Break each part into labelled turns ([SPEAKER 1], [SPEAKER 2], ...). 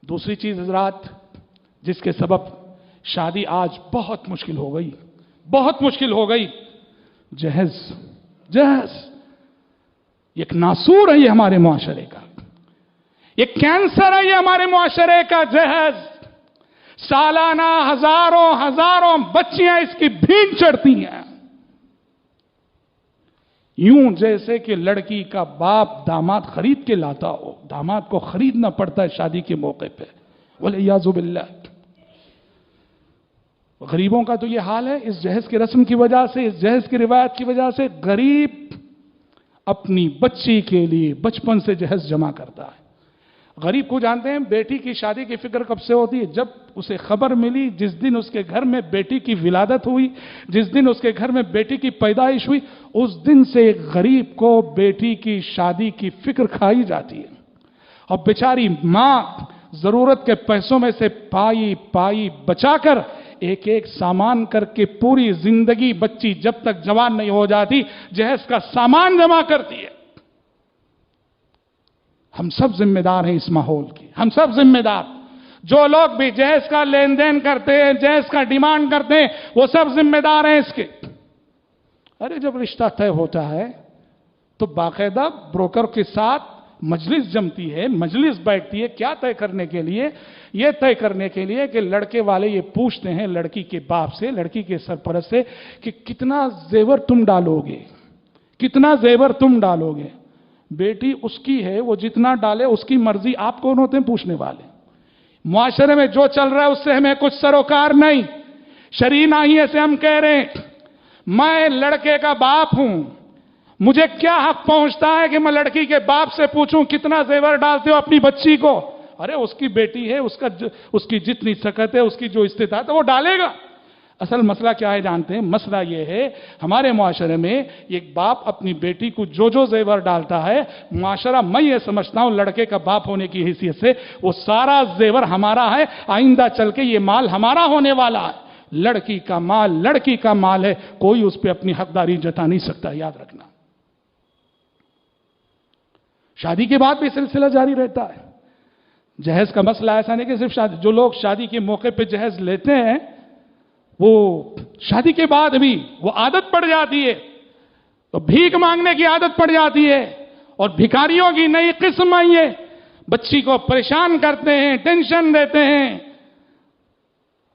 [SPEAKER 1] دوسری چیز حضرات جس کے سبب شادی آج بہت مشکل ہو گئی، بہت مشکل ہو گئی، جہیز ایک ناسور ہے یہ ہمارے معاشرے کا، ایک کینسر ہے یہ ہمارے معاشرے کا جہیز۔ سالانہ ہزاروں بچیاں اس کی بھیک چڑھتی ہیں، یوں جیسے کہ لڑکی کا باپ داماد خرید کے لاتا ہو، داماد کو خریدنا پڑتا ہے شادی کے موقع پہ، والعیاذ باللہ۔ غریبوں کا تو یہ حال ہے، اس جہیز کی رسم کی وجہ سے، اس جہیز کی روایت کی وجہ سے غریب اپنی بچی کے لیے بچپن سے جہیز جمع کرتا ہے۔ غریب کو جانتے ہیں بیٹی کی شادی کی فکر کب سے ہوتی ہے؟ جب اسے خبر ملی، جس دن اس کے گھر میں بیٹی کی ولادت ہوئی، جس دن اس کے گھر میں بیٹی کی پیدائش ہوئی، اس دن سے غریب کو بیٹی کی شادی کی فکر کھائی جاتی ہے، اور بیچاری ماں ضرورت کے پیسوں میں سے پائی بچا کر ایک ایک سامان کر کے پوری زندگی بچی جب تک جوان نہیں ہو جاتی جہیز کا سامان جمع کرتی ہے۔ ہم سب ذمہ دار ہیں اس ماحول کی، ہم سب ذمہ دار، جو لوگ بھی جہیز کا لین دین کرتے ہیں، جہیز کا ڈیمانڈ کرتے ہیں، وہ سب ذمہ دار ہیں اس کے۔ ارے جب رشتہ طے ہوتا ہے تو باقاعدہ بروکر کے ساتھ مجلس جمتی ہے، مجلس بیٹھتی ہے، کیا طے کرنے کے لیے؟ یہ طے کرنے کے لیے کہ لڑکے والے یہ پوچھتے ہیں لڑکی کے باپ سے، لڑکی کے سرپرست سے کہ کتنا زیور تم ڈالو گے، کتنا زیور تم ڈالو گے۔ بیٹی اس کی ہے، وہ جتنا ڈالے اس کی مرضی، آپ کون ہوتے ہیں پوچھنے والے؟ معاشرے میں جو چل رہا ہے اس سے ہمیں کچھ سروکار نہیں۔ شرعی ناحیے سے ہم کہہ رہے ہیں میں لڑکے کا باپ ہوں، مجھے کیا حق پہنچتا ہے کہ میں لڑکی کے باپ سے پوچھوں کتنا زیور ڈالتے ہو اپنی بچی کو؟ ارے اس کی بیٹی ہے، اس کی جتنی سکت ہے، اس کی جو استطاعت ہے وہ ڈالے گا۔ اصل مسئلہ کیا ہے جانتے ہیں؟ مسئلہ یہ ہے ہمارے معاشرے میں ایک باپ اپنی بیٹی کو جو زیور ڈالتا ہے، معاشرہ میں یہ سمجھتا ہوں لڑکے کا باپ ہونے کی حیثیت سے وہ سارا زیور ہمارا ہے، آئندہ چل کے یہ مال ہمارا ہونے والا ہے۔ لڑکی کا مال لڑکی کا مال ہے، کوئی اس پہ اپنی حقداری جتا نہیں سکتا، یاد رکھنا۔ شادی کے بعد بھی سلسلہ جاری رہتا ہے۔ جہیز کا مسئلہ ایسا نہیں کہ صرف شادی، جو لوگ شادی کے موقع پہ جہیز لیتے ہیں وہ شادی کے بعد بھی وہ عادت پڑ جاتی ہے، تو بھیک مانگنے کی عادت پڑ جاتی ہے، اور بھکاریوں کی نئی قسم آئی ہے، بچی کو پریشان کرتے ہیں، ٹینشن دیتے ہیں،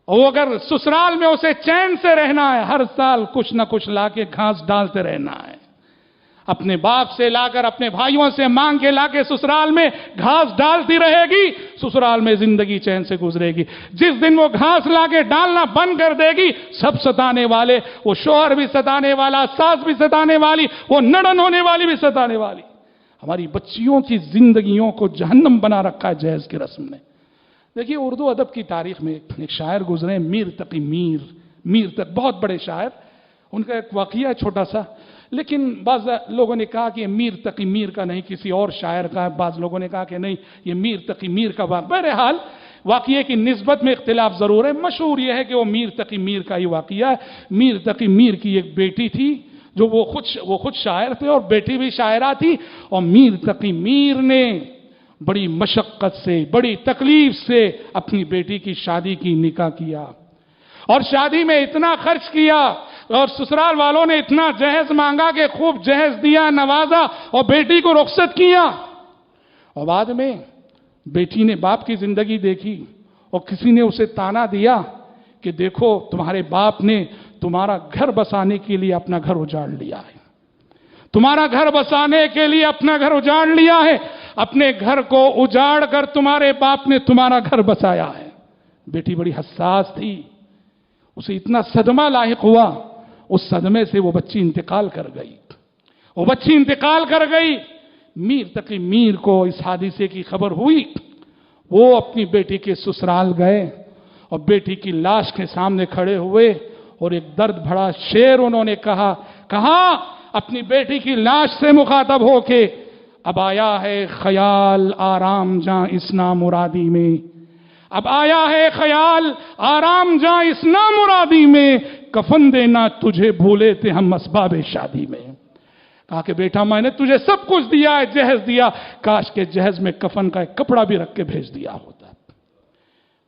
[SPEAKER 1] اور اگر سسرال میں اسے چین سے رہنا ہے ہر سال کچھ نہ کچھ لا کے گھاس ڈالتے رہنا ہے، اپنے باپ سے لا کر اپنے بھائیوں سے مانگ کے لا کے سسرال میں گھاس ڈالتی رہے گی، سسرال میں زندگی چین سے گزرے گی۔ جس دن وہ گھاس لا کے ڈالنا بند کر دے گی، سب ستانے والے، وہ شوہر بھی ستانے والا، ساس بھی ستانے والی، وہ نڑن ہونے والی بھی ستانے والی، ہماری بچیوں کی زندگیوں کو جہنم بنا رکھا ہے جہیز کی رسم نے۔ دیکھیے اردو ادب کی تاریخ میں ایک شاعر گزرے، میر تقی میر تک، بہت بڑے شاعر، ان کا ایک واقعہ چھوٹا سا، لیکن بعض لوگوں نے کہا کہ میر تقی میر کا نہیں کسی اور شاعر کا ہے، بعض لوگوں نے کہا کہ نہیں یہ میر تقی میر کا واقعہ۔ بہرحال واقعے کی نسبت میں اختلاف ضرور ہے، مشہور یہ ہے کہ وہ میر تقی میر کا ہی واقعہ ہے۔ میر تقی میر کی ایک بیٹی تھی جو وہ خود شاعر تھے اور بیٹی بھی شاعرہ تھی، اور میر تقی میر نے بڑی مشقت سے، بڑی تکلیف سے اپنی بیٹی کی شادی کی نکاح کیا، اور شادی میں اتنا خرچ کیا اور سسرال والوں نے اتنا جہیز مانگا کہ خوب جہیز دیا، نوازا اور بیٹی کو رخصت کیا، اور بعد میں بیٹی نے باپ کی زندگی دیکھی اور کسی نے اسے تانا دیا کہ دیکھو تمہارے باپ نے تمہارا گھر بسانے کے لیے اپنا گھر اجاڑ لیا ہے، تمہارا گھر بسانے کے لیے اپنا گھر اجاڑ لیا ہے، اپنے گھر کو اجاڑ کر تمہارے باپ نے تمہارا گھر بسایا ہے۔ بیٹی بڑی حساس تھی، اسے اتنا صدمہ لاحق ہوا، اس صدمے سے وہ بچی انتقال کر گئی۔ میر تقی میر کو اس حادثے کی خبر ہوئی، وہ اپنی بیٹی کے سسرال گئے اور بیٹی کی لاش کے سامنے کھڑے ہوئے اور ایک درد بھرا شعر انہوں نے کہا اپنی بیٹی کی لاش سے مخاطب ہو کے، اب آیا ہے خیال آرام جاں اس نامرادی میں، اب آیا ہے خیال آرام جاں اس نامرادی میں، کفن دینا تجھے بھولے تھے ہم اسباب شادی میں۔ کہا کہ بیٹا میں نے تجھے سب کچھ دیا ہے، جہیز دیا، کاش کے جہیز میں کفن کا ایک کپڑا بھی رکھ کے بھیج دیا ہوتا۔